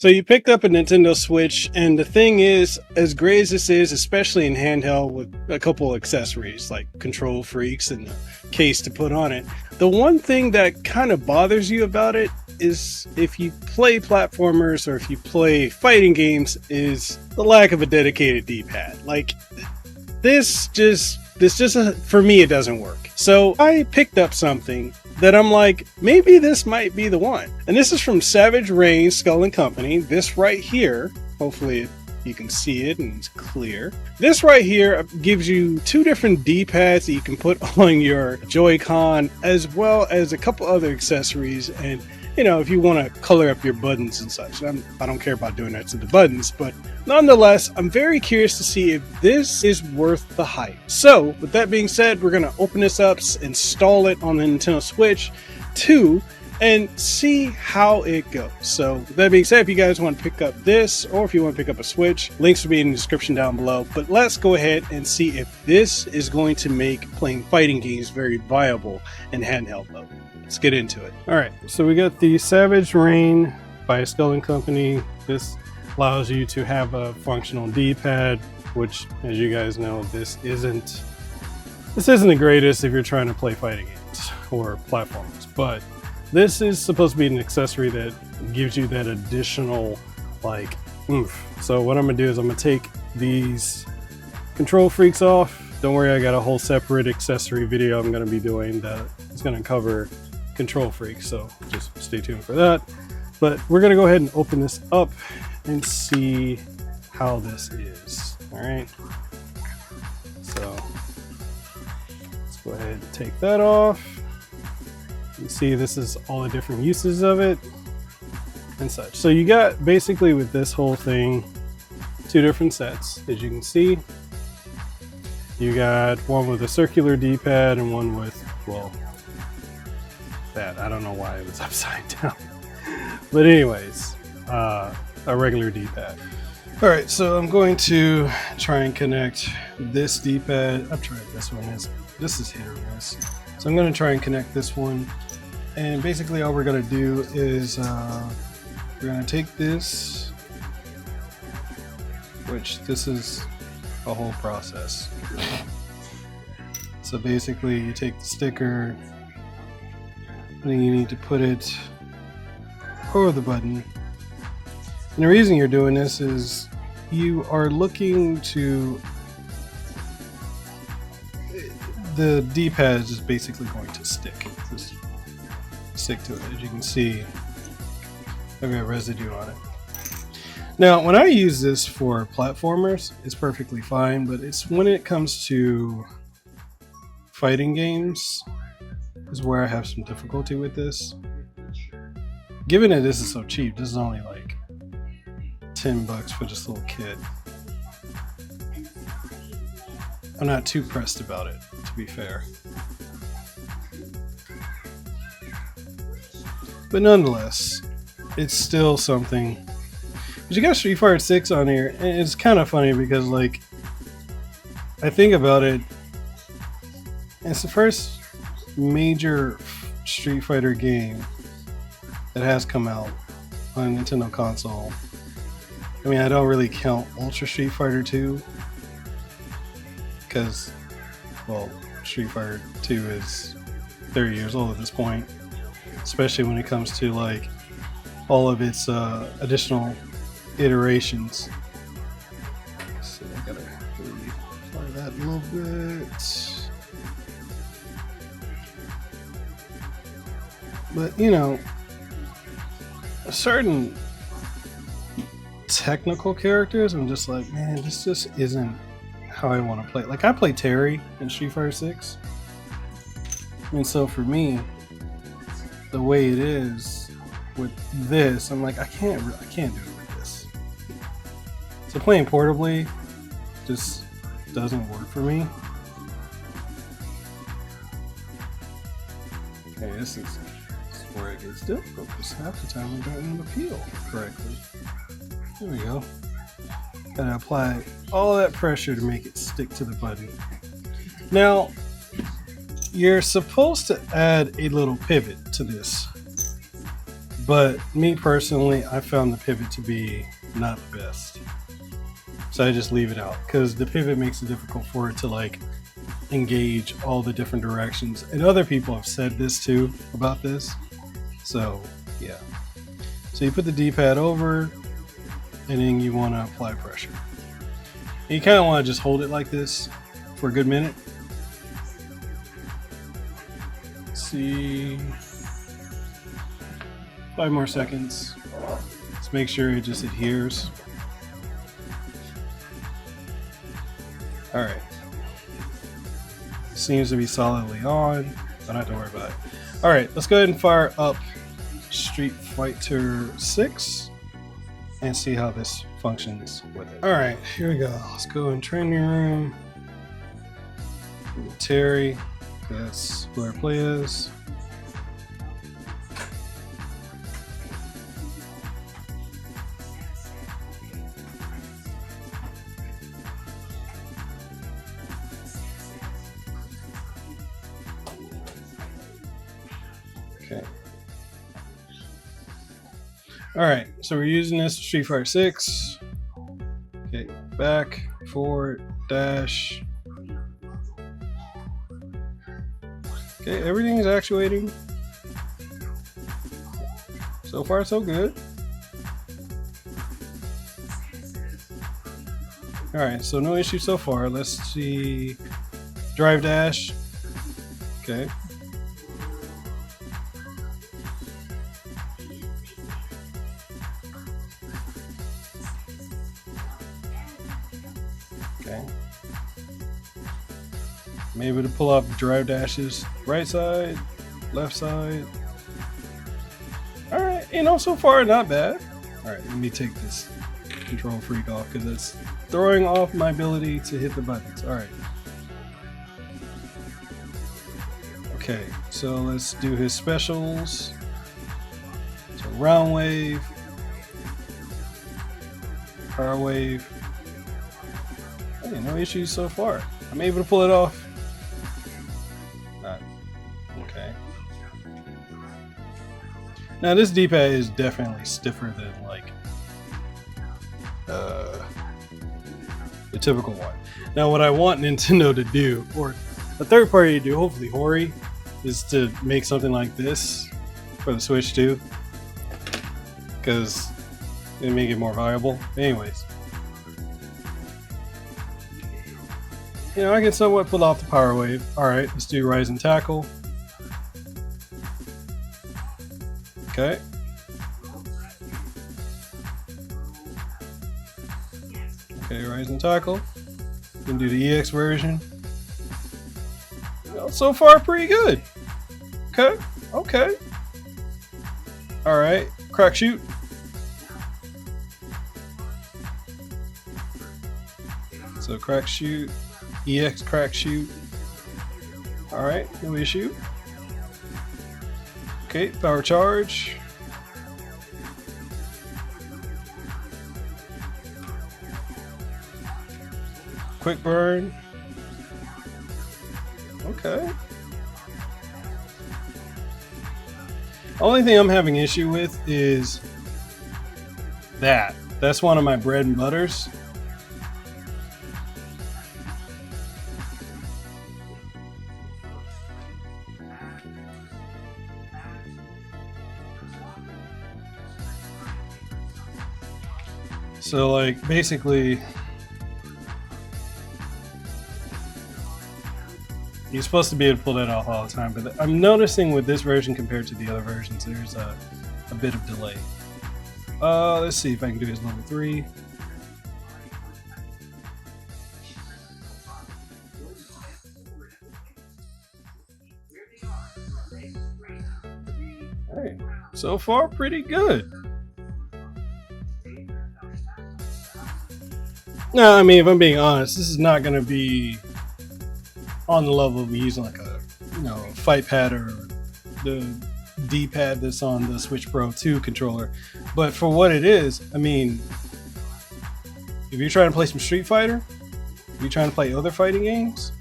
So you picked up a Nintendo Switch, and the thing is, as great as this is, especially in handheld with a couple of accessories like control freaks and a case to put on it, the one thing that kind of bothers you about it is if you play platformers or if you play fighting games, is the lack of a dedicated D-pad. Like this just for me, it doesn't work. So I picked up something that I'm like, maybe this might be the one. And this is from Savage Rain Skull and Company. This right here, hopefully you can see it and it's clear. This right here gives you two different D-pads that you can put on your Joy-Con, as well as a couple other accessories. And you know, if you want to color up your buttons and such. I don't care about doing that to the buttons, but nonetheless, I'm very curious to see if this is worth the hype. So, with that being said, we're going to open this up, install it on the Nintendo Switch 2, and see how it goes. So, with that being said, if you guys want to pick up this, or if you want to pick up a Switch, links will be in the description down below. But let's go ahead and see if this is going to make playing fighting games very viable in handheld mode. Let's get into it. All right, so we got the Savage Rain by Skull and Company. This allows you to have a functional D-pad, which, as you guys know, this isn't the greatest if you're trying to play fighting games or platformers. But this is supposed to be an accessory that gives you that additional like oomph. So what I'm gonna do is I'm gonna take these control freaks off. Don't worry, I got a whole separate accessory video I'm gonna be doing that is gonna cover control freaks, so just stay tuned for that. But we're gonna go ahead and open this up and see how this is. All right, so let's go ahead and take that off. You see this is all the different uses of it and such. So you got basically with this whole thing two different sets, as you can see. You got one with a circular D-pad and one with, well, that. I don't know why it was upside down. But anyways, a regular D-pad. All right, so I'm going to try and connect this D-pad. I'm trying this one. This is hit or miss. So I'm going to try and connect this one. And basically all we're going to do is we're going to take this, which this is a whole process. So basically you take the sticker, and then you need to put it over the button. And the reason you're doing this is you are looking to, the D-pad is just basically going to stick to it. As you can see, I've got residue on it. Now, when I use this for platformers, it's perfectly fine, but it's when it comes to fighting games is where I have some difficulty with this. Given that this is so cheap, this is only like $10 for this little kit. I'm not too pressed about it, to be fair. But nonetheless, it's still something. But you got Street Fighter 6 on here, and it's kind of funny because, like, I think about it, it's the first major Street Fighter game that has come out on a Nintendo console. I mean, I don't really count Ultra Street Fighter 2 because, well, Street Fighter 2 is 30 years old at this point, especially when it comes to like all of its additional iterations. So I gotta really apply that a little bit. But you know, certain technical characters, I'm just like, man, this just isn't how I want to play. Like I play Terry in Street Fighter 6, and so for me, the way it is with this, I'm like, I can't do it with this. So playing portably just doesn't work for me. Okay, this is where it gets difficult because half the time I don't want to peel correctly. There we go. Gotta apply all that pressure to make it stick to the button. Now, you're supposed to add a little pivot to this But me personally, I found the pivot to be not the best. So I just leave it out because the pivot makes it difficult for it to like engage all the different directions. And other people have said this too about this. So yeah. So you put the D-pad over and then you want to apply pressure. And you kind of want to just hold it like this for a good minute. Let's see. 5 more seconds. Let's make sure it just adheres. All right. Seems to be solidly on. Don't have to worry about it. All right, let's go ahead and fire up Street Fighter 6 and see how this functions with it. All right, here we go. Let's go in training room. Terry, that's who our play is. Okay. All right, so we're using this Street Fighter 6. Okay, back, forward, dash. Okay, everything's actuating. So far, so good. All right, so no issue so far. Let's see, drive dash. Okay. Okay. I'm able to pull off drive dashes, right side, left side. All right, so far not bad. All right, let me take this control freak off because it's throwing off my ability to hit the buttons. All right. Okay, so let's do his specials. So round wave, power wave. Hey, no issues so far. I'm able to pull it off. Not okay. Now this D-pad is definitely stiffer than like the typical one. Now what I want Nintendo to do, or a third party to do, hopefully Hori, is to make something like this for the Switch too, because it make it more viable. Anyways, I can somewhat pull off the power wave. All right, let's do rise and tackle. Okay. Okay, rise and tackle. We can do the EX version. So far, pretty good. Okay, okay. All right, crack shoot. So crack shoot, EX crack shoot. All right, no issue. Okay, power charge. Quick burn. Okay. Only thing I'm having issue with is that. That's one of my bread and butters. So like basically you're supposed to be able to pull that off all the time, but I'm noticing with this version compared to the other versions, there's a bit of delay. Let's see if I can do his level 3. Alright, so far pretty good. No, I mean, if I'm being honest, this is not going to be on the level of using like a fight pad or the D-pad that's on the Switch Pro 2 controller, but for what it is, I mean, if you're trying to play some Street Fighter, if you're trying to play other fighting games,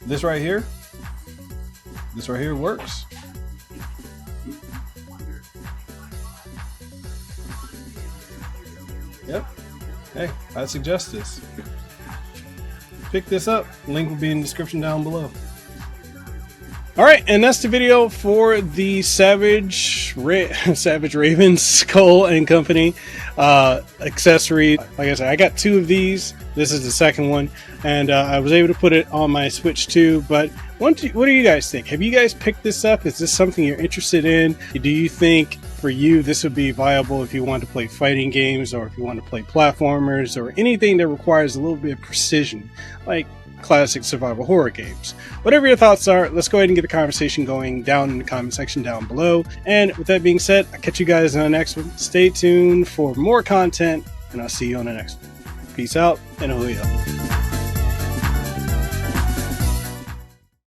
this right here works. Yep. Hey, I suggest this. Pick this up. Link will be in the description down below. All right, and that's the video for the Savage Raven Skull and Company accessory. Like I said, I got 2 of these. This is the second one, and I was able to put it on my Switch too. But what do you guys think? Have you guys picked this up? Is this something you're interested in? Do you think for you this would be viable if you want to play fighting games, or if you want to play platformers, or anything that requires a little bit of precision, like classic survival horror games? Whatever your thoughts are, let's go ahead and get the conversation going down in the comment section down below. And with that being said, I'll catch you guys on the next one. Stay tuned for more content, and I'll see you on the next one. Peace out, and ahoy.